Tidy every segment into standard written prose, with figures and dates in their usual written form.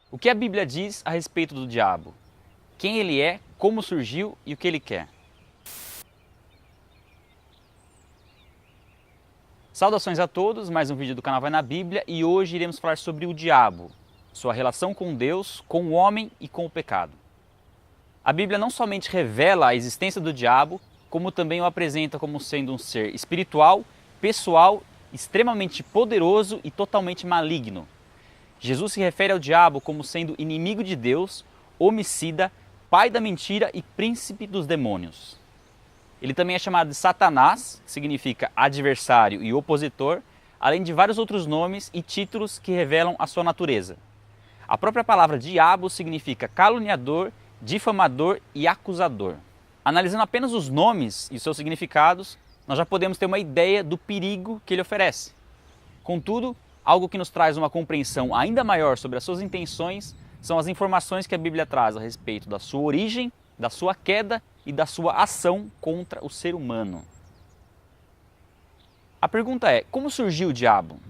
O que a Bíblia diz a respeito do diabo? Quem ele é, como surgiu e o que ele quer? Saudações a todos, mais um vídeo do canal Vai na Bíblia e hoje iremos falar sobre o diabo, sua relação com Deus, com o homem e com o pecado. A Bíblia não somente revela a existência do diabo, como também o apresenta como sendo um ser espiritual, pessoal, extremamente poderoso e totalmente maligno. Jesus se refere ao diabo como sendo inimigo de Deus, homicida, pai da mentira e príncipe dos demônios. Ele também é chamado de Satanás, que significa adversário e opositor, além de vários outros nomes e títulos que revelam a sua natureza. A própria palavra diabo significa caluniador, difamador e acusador. Analisando apenas os nomes e seus significados, nós já podemos ter uma ideia do perigo que ele oferece. Contudo, algo que nos traz uma compreensão ainda maior sobre as suas intenções são as informações que a Bíblia traz a respeito da sua origem, da sua queda e da sua ação contra o ser humano. A pergunta é, como surgiu o diabo?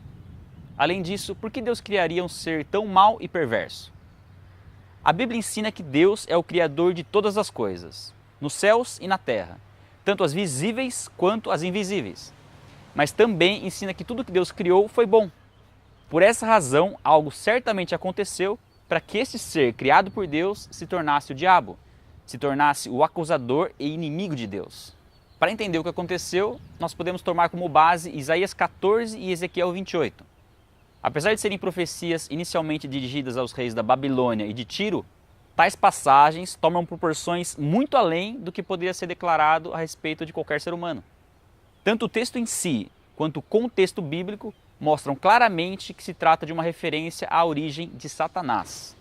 Além disso, por que Deus criaria um ser tão mau e perverso? A Bíblia ensina que Deus é o Criador de todas as coisas, nos céus e na terra, tanto as visíveis quanto as invisíveis. Mas também ensina que tudo que Deus criou foi bom. Por essa razão, algo certamente aconteceu para que esse ser criado por Deus se tornasse o diabo, se tornasse o acusador e inimigo de Deus. Para entender o que aconteceu, nós podemos tomar como base Isaías 14 e Ezequiel 28. Apesar de serem profecias inicialmente dirigidas aos reis da Babilônia e de Tiro, tais passagens tomam proporções muito além do que poderia ser declarado a respeito de qualquer ser humano. Tanto o texto em si, quanto o contexto bíblico, mostram claramente que se trata de uma referência à origem de Satanás.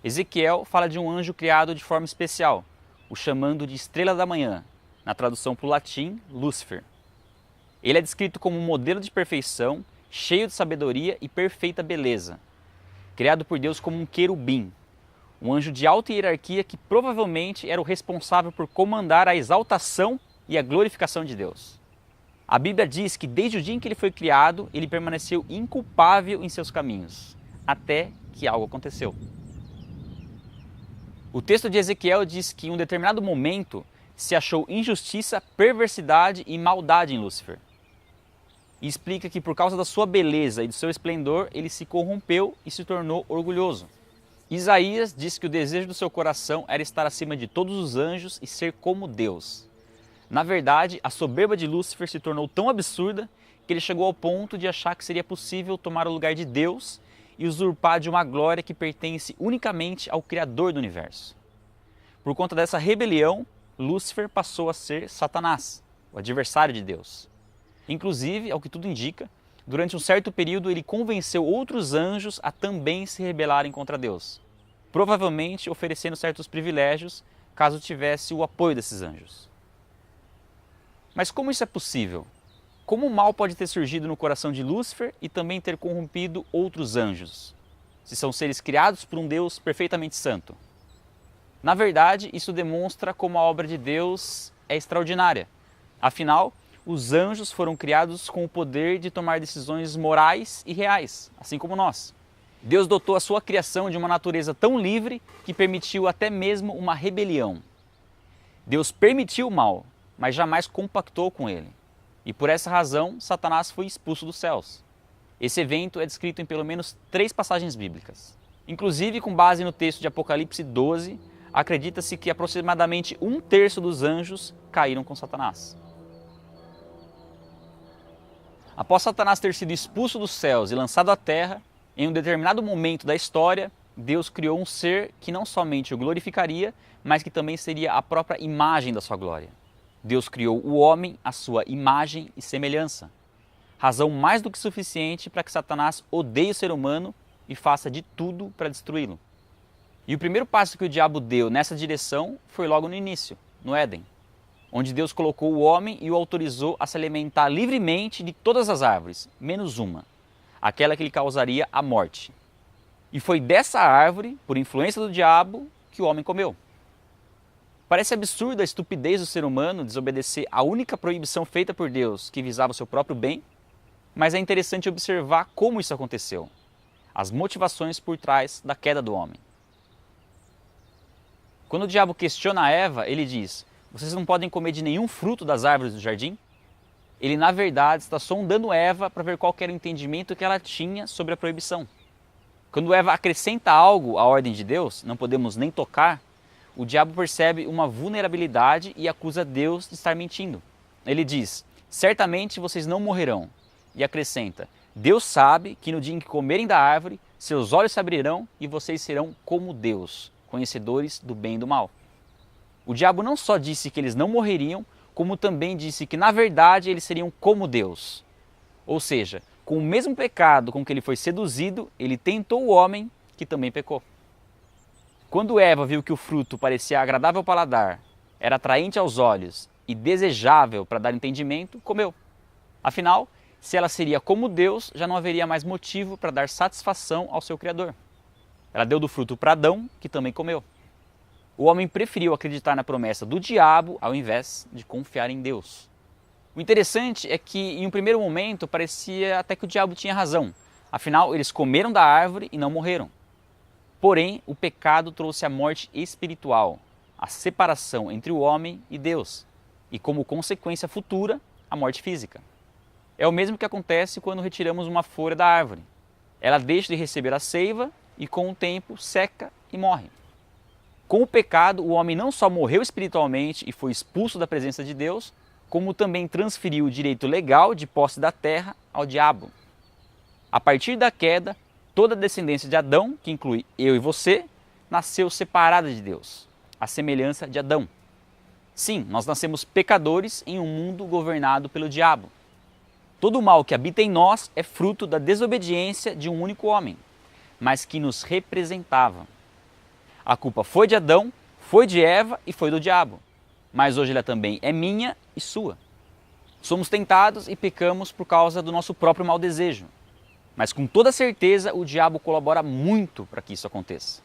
Ezequiel fala de um anjo criado de forma especial, o chamando de estrela da manhã, na tradução para o latim, Lúcifer. Ele é descrito como um modelo de perfeição, cheio de sabedoria e perfeita beleza, criado por Deus como um querubim, um anjo de alta hierarquia que provavelmente era o responsável por comandar a exaltação e a glorificação de Deus. A Bíblia diz que desde o dia em que ele foi criado, ele permaneceu inculpável em seus caminhos, até que algo aconteceu. O texto de Ezequiel diz que em um determinado momento se achou injustiça, perversidade e maldade em Lúcifer. E explica que por causa da sua beleza e do seu esplendor, ele se corrompeu e se tornou orgulhoso. Isaías diz que o desejo do seu coração era estar acima de todos os anjos e ser como Deus. Na verdade, a soberba de Lúcifer se tornou tão absurda que ele chegou ao ponto de achar que seria possível tomar o lugar de Deus e usurpar de uma glória que pertence unicamente ao Criador do universo. Por conta dessa rebelião, Lúcifer passou a ser Satanás, o adversário de Deus. Inclusive, ao que tudo indica, durante um certo período ele convenceu outros anjos a também se rebelarem contra Deus, provavelmente oferecendo certos privilégios caso tivesse o apoio desses anjos. Mas como isso é possível? Como o mal pode ter surgido no coração de Lúcifer e também ter corrompido outros anjos, se são seres criados por um Deus perfeitamente santo? Na verdade, isso demonstra como a obra de Deus é extraordinária. Afinal, os anjos foram criados com o poder de tomar decisões morais e reais, assim como nós. Deus dotou a sua criação de uma natureza tão livre que permitiu até mesmo uma rebelião. Deus permitiu o mal, mas jamais compactou com ele. E por essa razão, Satanás foi expulso dos céus. Esse evento é descrito em pelo menos 3 passagens bíblicas. Inclusive, com base no texto de Apocalipse 12, acredita-se que aproximadamente 1/3 dos anjos caíram com Satanás. Após Satanás ter sido expulso dos céus e lançado à terra, em um determinado momento da história, Deus criou um ser que não somente o glorificaria, mas que também seria a própria imagem da sua glória. Deus criou o homem à sua imagem e semelhança. Razão mais do que suficiente para que Satanás odeie o ser humano e faça de tudo para destruí-lo. E o primeiro passo que o diabo deu nessa direção foi logo no início, no Éden, onde Deus colocou o homem e o autorizou a se alimentar livremente de todas as árvores, menos uma, aquela que lhe causaria a morte. E foi dessa árvore, por influência do diabo, que o homem comeu. Parece absurda a estupidez do ser humano desobedecer a única proibição feita por Deus que visava o seu próprio bem, mas é interessante observar como isso aconteceu. as motivações por trás da queda do homem. Quando o diabo questiona Eva, ele diz: vocês não podem comer de nenhum fruto das árvores do jardim? Ele, na verdade, está sondando Eva para ver qual era o entendimento que ela tinha sobre a proibição. Quando Eva acrescenta algo à ordem de Deus, não podemos nem tocar, o diabo percebe uma vulnerabilidade e acusa Deus de estar mentindo. Ele diz: certamente vocês não morrerão. E acrescenta: Deus sabe que no dia em que comerem da árvore, seus olhos se abrirão e vocês serão como Deus, conhecedores do bem e do mal. O diabo não só disse que eles não morreriam, como também disse que na verdade eles seriam como Deus. Ou seja, com o mesmo pecado com que ele foi seduzido, ele tentou o homem que também pecou. Quando Eva viu que o fruto parecia agradável ao paladar, era atraente aos olhos e desejável para dar entendimento, comeu. Afinal, se ela seria como Deus, já não haveria mais motivo para dar satisfação ao seu Criador. Ela deu do fruto para Adão, que também comeu. O homem preferiu acreditar na promessa do diabo ao invés de confiar em Deus. O interessante é que, em um primeiro momento, parecia até que o diabo tinha razão. Afinal, eles comeram da árvore e não morreram. Porém, o pecado trouxe a morte espiritual, a separação entre o homem e Deus, e como consequência futura, a morte física. É o mesmo que acontece quando retiramos uma folha da árvore. Ela deixa de receber a seiva e, com o tempo, seca e morre. Com o pecado, o homem não só morreu espiritualmente e foi expulso da presença de Deus, como também transferiu o direito legal de posse da terra ao diabo. A partir da queda, toda a descendência de Adão, que inclui eu e você, nasceu separada de Deus, à semelhança de Adão. Sim, nós nascemos pecadores em um mundo governado pelo diabo. Todo o mal que habita em nós é fruto da desobediência de um único homem, mas que nos representava. A culpa foi de Adão, foi de Eva e foi do diabo. Mas hoje ela também é minha e sua. Somos tentados e pecamos por causa do nosso próprio mau desejo. Mas com toda certeza o diabo colabora muito para que isso aconteça.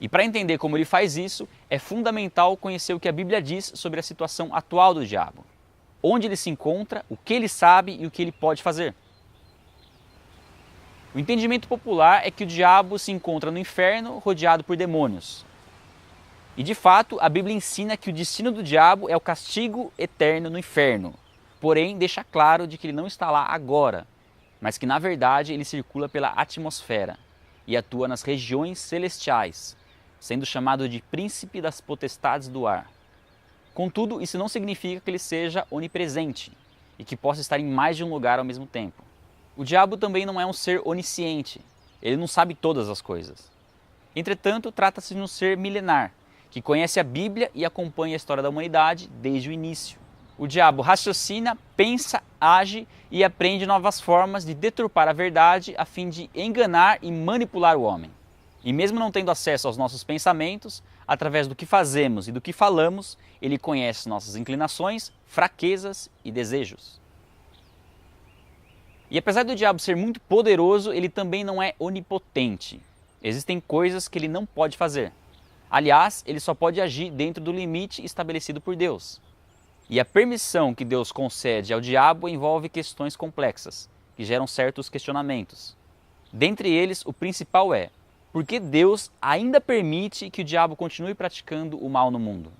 E para entender como ele faz isso, é fundamental conhecer o que a Bíblia diz sobre a situação atual do diabo. Onde ele se encontra, o que ele sabe e o que ele pode fazer. O entendimento popular é que o diabo se encontra no inferno rodeado por demônios. E de fato, a Bíblia ensina que o destino do diabo é o castigo eterno no inferno. Porém, deixa claro de que ele não está lá agora, mas que na verdade ele circula pela atmosfera e atua nas regiões celestiais, sendo chamado de príncipe das potestades do ar. Contudo, isso não significa que ele seja onipresente e que possa estar em mais de um lugar ao mesmo tempo. O diabo também não é um ser onisciente, ele não sabe todas as coisas. Entretanto, trata-se de um ser milenar, que conhece a Bíblia e acompanha a história da humanidade desde o início. O diabo raciocina, pensa, age e aprende novas formas de deturpar a verdade a fim de enganar e manipular o homem. E mesmo não tendo acesso aos nossos pensamentos, através do que fazemos e do que falamos, ele conhece nossas inclinações, fraquezas e desejos. E apesar do diabo ser muito poderoso, ele também não é onipotente. Existem coisas que ele não pode fazer. Aliás, ele só pode agir dentro do limite estabelecido por Deus. E a permissão que Deus concede ao diabo envolve questões complexas, que geram certos questionamentos. Dentre eles, o principal é: por que Deus ainda permite que o diabo continue praticando o mal no mundo?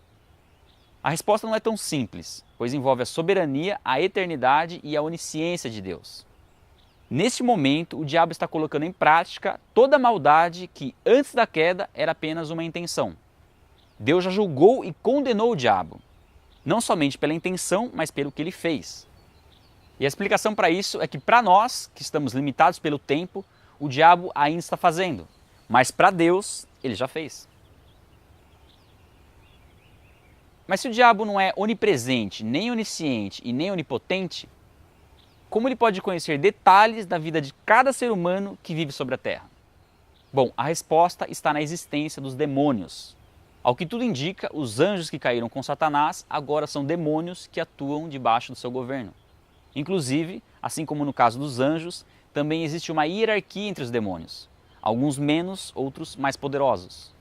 A resposta não é tão simples, pois envolve a soberania, a eternidade e a onisciência de Deus. Neste momento, o diabo está colocando em prática toda a maldade que, antes da queda, era apenas uma intenção. Deus já julgou e condenou o diabo, não somente pela intenção, mas pelo que ele fez. E a explicação para isso é que, para nós, que estamos limitados pelo tempo, o diabo ainda está fazendo, mas para Deus, ele já fez. Mas se o diabo não é onipresente, nem onisciente e nem onipotente, como ele pode conhecer detalhes da vida de cada ser humano que vive sobre a Terra? Bom, a resposta está na existência dos demônios. Ao que tudo indica, os anjos que caíram com Satanás agora são demônios que atuam debaixo do seu governo. Inclusive, assim como no caso dos anjos, também existe uma hierarquia entre os demônios. Alguns menos, outros mais poderosos.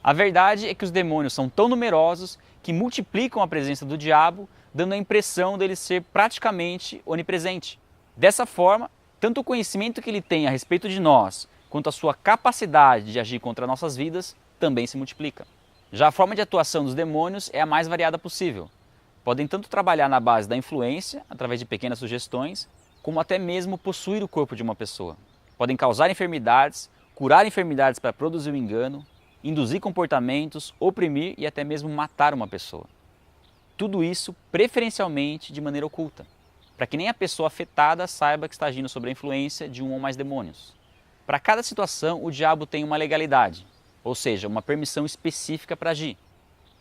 A verdade é que os demônios são tão numerosos que multiplicam a presença do diabo, dando a impressão dele ser praticamente onipresente. Dessa forma, tanto o conhecimento que ele tem a respeito de nós, quanto a sua capacidade de agir contra nossas vidas também se multiplica. Já a forma de atuação dos demônios é a mais variada possível. Podem tanto trabalhar na base da influência, através de pequenas sugestões, como até mesmo possuir o corpo de uma pessoa. Podem causar enfermidades, curar enfermidades para produzir o engano, induzir comportamentos, oprimir e até mesmo matar uma pessoa. Tudo isso preferencialmente de maneira oculta, para que nem a pessoa afetada saiba que está agindo sob a influência de um ou mais demônios. Para cada situação, o diabo tem uma legalidade, ou seja, uma permissão específica para agir.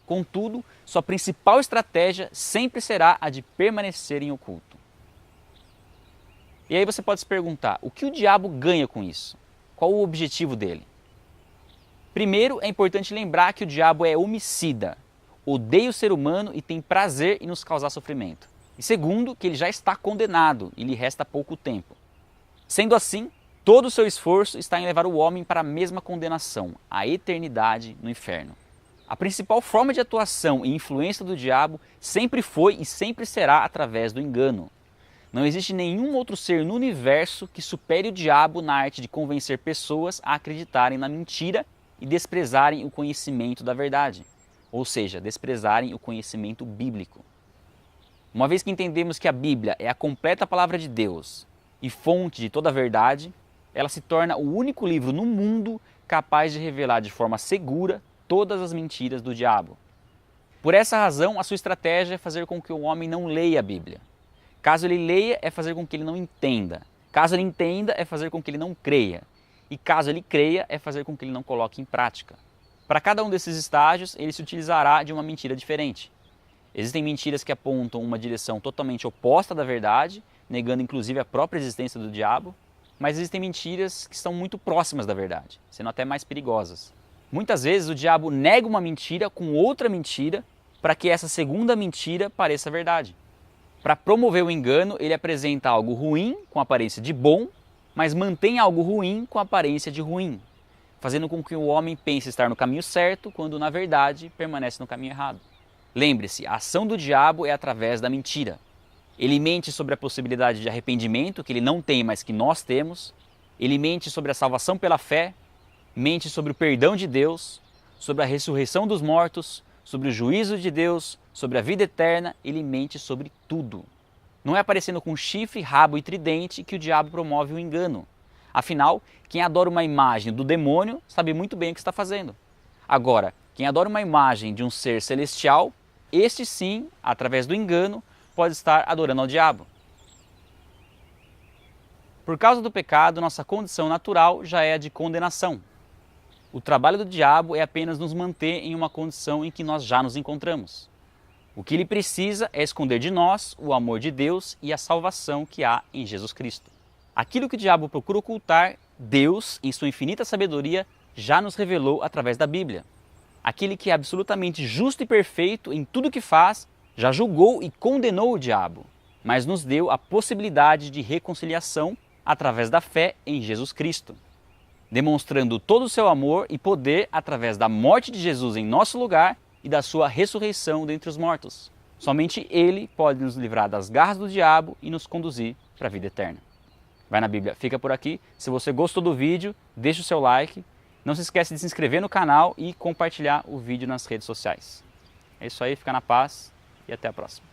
Contudo, sua principal estratégia sempre será a de permanecer em oculto. E aí você pode se perguntar, o que o diabo ganha com isso? Qual o objetivo dele? Primeiro, é importante lembrar que o diabo é homicida, odeia o ser humano e tem prazer em nos causar sofrimento. E segundo, que ele já está condenado e lhe resta pouco tempo. Sendo assim, todo o seu esforço está em levar o homem para a mesma condenação, a eternidade no inferno. A principal forma de atuação e influência do diabo sempre foi e sempre será através do engano. Não existe nenhum outro ser no universo que supere o diabo na arte de convencer pessoas a acreditarem na mentira e desprezarem o conhecimento da verdade, ou seja, desprezarem o conhecimento bíblico. Uma vez que entendemos que a Bíblia é a completa palavra de Deus e fonte de toda a verdade, ela se torna o único livro no mundo capaz de revelar de forma segura todas as mentiras do diabo. Por essa razão, a sua estratégia é fazer com que o homem não leia a Bíblia. Caso ele leia, é fazer com que ele não entenda. Caso ele entenda, é fazer com que ele não creia. E caso ele creia, é fazer com que ele não coloque em prática. Para cada um desses estágios, ele se utilizará de uma mentira diferente. Existem mentiras que apontam uma direção totalmente oposta da verdade, negando inclusive a própria existência do diabo, mas existem mentiras que estão muito próximas da verdade, sendo até mais perigosas. Muitas vezes o diabo nega uma mentira com outra mentira para que essa segunda mentira pareça verdade. Para promover o engano, ele apresenta algo ruim com aparência de bom, mas mantém algo ruim com aparência de ruim, fazendo com que o homem pense estar no caminho certo, quando na verdade permanece no caminho errado. Lembre-se, a ação do diabo é através da mentira. Ele mente sobre a possibilidade de arrependimento, que ele não tem, mas que nós temos. Ele mente sobre a salvação pela fé, mente sobre o perdão de Deus, sobre a ressurreição dos mortos, sobre o juízo de Deus, sobre a vida eterna. Ele mente sobre tudo. Não é aparecendo com chifre, rabo e tridente que o diabo promove o engano. Afinal, quem adora uma imagem do demônio sabe muito bem o que está fazendo. Agora, quem adora uma imagem de um ser celestial, este sim, através do engano, pode estar adorando ao diabo. Por causa do pecado, nossa condição natural já é a de condenação. O trabalho do diabo é apenas nos manter em uma condição em que nós já nos encontramos. O que ele precisa é esconder de nós o amor de Deus e a salvação que há em Jesus Cristo. Aquilo que o diabo procura ocultar, Deus, em sua infinita sabedoria, já nos revelou através da Bíblia. Aquele que é absolutamente justo e perfeito em tudo que faz, já julgou e condenou o diabo, mas nos deu a possibilidade de reconciliação através da fé em Jesus Cristo, demonstrando todo o seu amor e poder através da morte de Jesus em nosso lugar e da sua ressurreição dentre os mortos. Somente Ele pode nos livrar das garras do diabo e nos conduzir para a vida eterna. Vai na Bíblia, fica por aqui. Se você gostou do vídeo, deixa o seu like. Não se esqueça de se inscrever no canal e compartilhar o vídeo nas redes sociais. É isso aí, fica na paz e até a próxima.